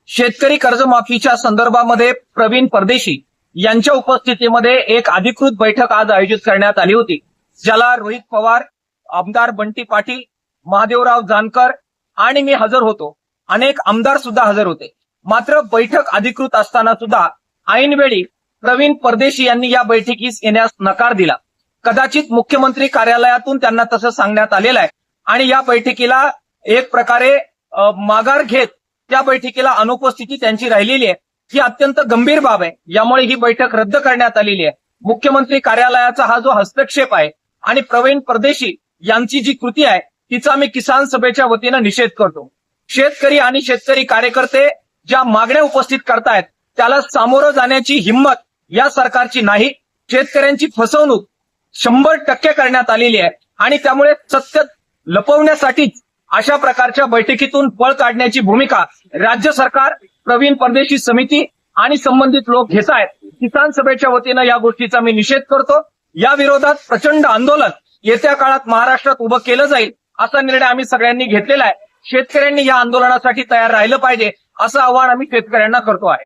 शेतकरी कर्जमाफीच्या संदर्भामध्ये प्रवीण परदेशी यांच्या उपस्थितीमध्ये एक अधिकृत बैठक आज आयोजित करण्यात आली होती, ज्याला रोहित पवार, आमदार बंटी पाटील, महादेवराव जानकर आणि मी हजर होतो. अनेक आमदार सुद्धा हजर होते. मात्र बैठक अधिकृत असताना सुद्धा ऐनवेळी प्रवीण परदेशी यांनी या बैठकीस येण्यास नकार दिला. कदाचित मुख्यमंत्री कार्यालयातून त्यांना तसं सांगण्यात आलेलं आहे आणि या बैठकीला एक प्रकारे माघार घेत त्या बैठकीला अनुपस्थिती त्यांची राहिलेली आहे. ही अत्यंत गंभीर बाब आहे. यामुळे ही बैठक रद्द करण्यात आलेली आहे. मुख्यमंत्री कार्यालयाचा हा जो हस्तक्षेप आहे आणि प्रवीण परदेशी यांची जी कृती आहे तिचा मी किसान सभेच्या वतीनं निषेध करतो. शेतकरी आणि शेतकरी कार्यकर्ते ज्या मागण्या उपस्थित करतायत त्याला सामोरं जाण्याची हिंमत या सरकारची नाही. शेतकऱ्यांची फसवणूक 100% करण्यात आलेली आहे आणि त्यामुळे सत्य लपवण्यासाठीच अशा प्रकारच्या बैठकीतून पळ काढण्याची भूमिका राज्य सरकार, प्रवीण परदेशी समिती आणि संबंधित लोक घेत आहेत. किसान सभेच्या वतीनं या गोष्टीचा मी निषेध करतो. या विरोधात प्रचंड आंदोलन येत्या काळात महाराष्ट्रात उभं केलं जाईल असा निर्णय आम्ही सगळ्यांनी घेतलेला आहे. शेतकऱ्यांनी या आंदोलनासाठी तयार राहिलं पाहिजे असं आवाहन आम्ही शेतकऱ्यांना करतो आहे.